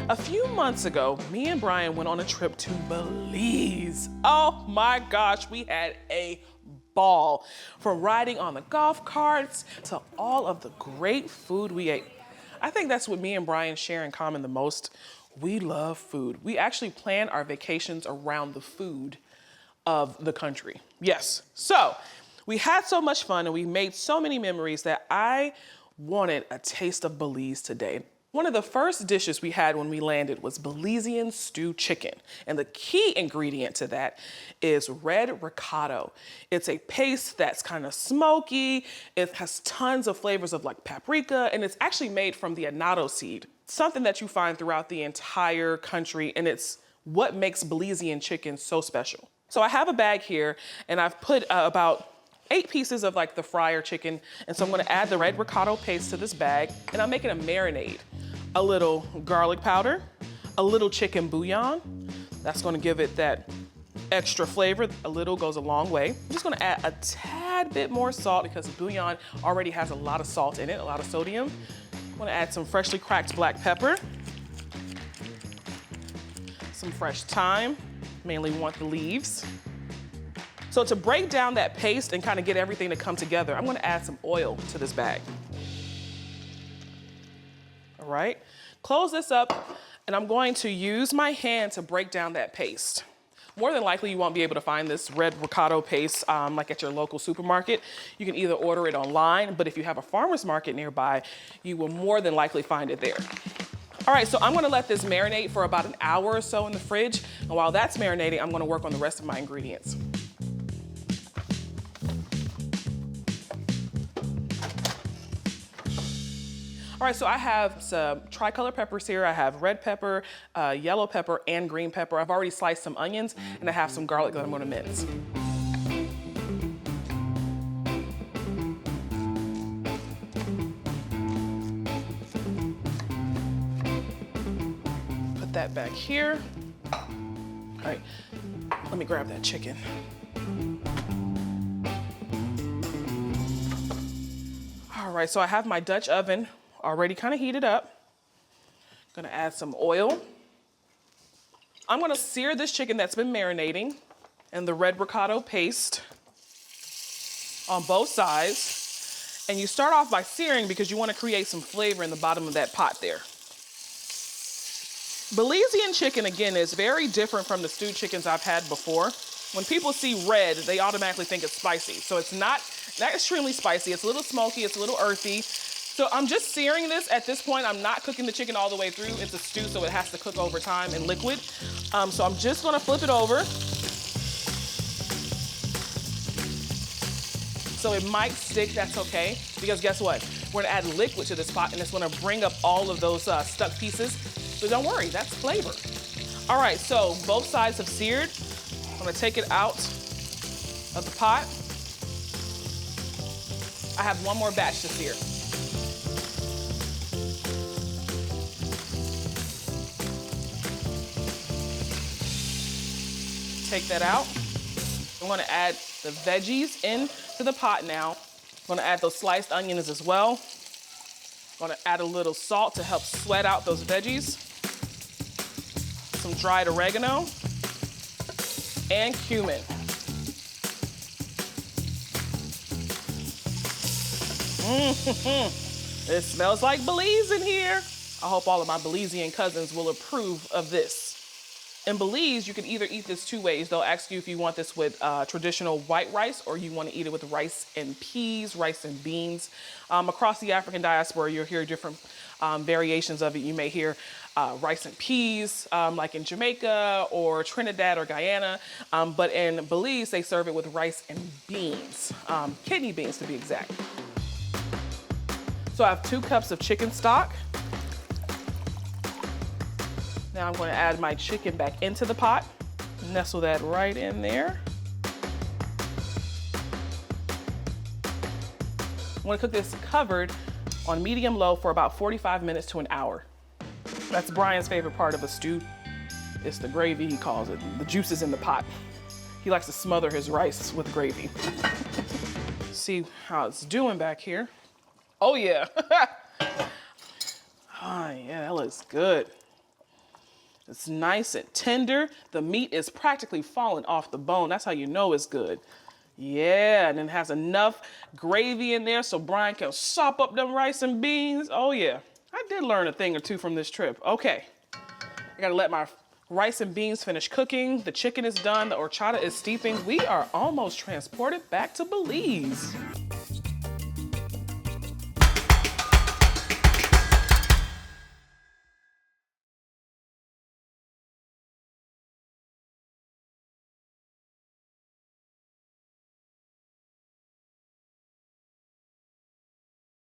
A few months ago, me and Brian went on a trip to Belize. Oh my gosh, we had a ball. From riding on the golf carts to all of the great food we ate. I think that's what me and Brian share in common the most. We love food. We actually plan our vacations around the food of the country. Yes. So we had so much fun and we made so many memories that I wanted a taste of Belize today. One of the first dishes we had when we landed was Belizean stewed chicken. And the key ingredient to that is red ricotta. It's a paste that's kind of smoky. It has tons of flavors of like paprika, and it's actually made from the annatto seed, something that you find throughout the entire country, and it's what makes Belizean chicken so special. So I have a bag here, and I've put about 8 pieces of like the fryer chicken. And so I'm gonna add the red ricotta paste to this bag, and I'm making a marinade. A little garlic powder, a little chicken bouillon. That's gonna give it that extra flavor. A little goes a long way. I'm just gonna add a tad bit more salt because the bouillon already has a lot of salt in it, a lot of sodium. I'm gonna add some freshly cracked black pepper, some fresh thyme, mainly want the leaves. So to break down that paste and kind of get everything to come together, I'm gonna add some oil to this bag. All right, close this up, and I'm going to use my hand to break down that paste. More than likely, you won't be able to find this red ricotta paste like at your local supermarket. You can either order it online, but if you have a farmer's market nearby, you will more than likely find it there. All right, so I'm gonna let this marinate for about an hour or so in the fridge, and while that's marinating, I'm gonna work on the rest of my ingredients. All right, so I have some tricolor peppers here. I have red pepper, yellow pepper, and green pepper. I've already sliced some onions, and I have some garlic that I'm gonna mince. Put that back here. All right, let me grab that chicken. All right, so I have my Dutch oven already kind of heated up. Gonna add some oil. I'm gonna sear this chicken that's been marinating in the red ricotta paste on both sides. And you start off by searing because you wanna create some flavor in the bottom of that pot there. Belizean chicken, again, is very different from the stewed chickens I've had before. When people see red, they automatically think it's spicy. So it's not extremely spicy. It's a little smoky, it's a little earthy. So I'm just searing this at this point. I'm not cooking the chicken all the way through. It's a stew, so it has to cook over time in liquid. So I'm just gonna flip it over. So it might stick, that's okay. Because guess what? We're gonna add liquid to this pot, and it's gonna bring up all of those stuck pieces. So don't worry, that's flavor. All right, so both sides have seared. I'm gonna take it out of the pot. I have one more batch to sear. Take that out. I'm gonna add the veggies into the pot now. I'm gonna add those sliced onions as well. I'm gonna add a little salt to help sweat out those veggies. Some dried oregano and cumin. It smells like Belize in here. I hope all of my Belizean cousins will approve of this. In Belize, you can either eat this 2 ways. They'll ask you if you want this with traditional white rice or you want to eat it with rice and peas, rice and beans. Across the African diaspora, you'll hear different variations of it. You may hear rice and peas, like in Jamaica or Trinidad or Guyana. But in Belize, they serve it with rice and beans, kidney beans to be exact. So I have 2 cups of chicken stock. Now I'm going to add my chicken back into the pot, nestle that right in there. I'm going to cook this covered on medium-low for about 45 minutes to an hour. That's Brian's favorite part of a stew. It's the gravy, he calls it. The juice is in the pot. He likes to smother his rice with gravy. See how it's doing back here. Oh yeah. Oh yeah, that looks good. It's nice and tender. The meat is practically falling off the bone. That's how you know it's good. Yeah, and it has enough gravy in there so Brian can sop up them rice and beans. Oh yeah, I did learn a thing or two from this trip. Okay, I gotta let my rice and beans finish cooking. The chicken is done, the horchata is steeping. We are almost transported back to Belize.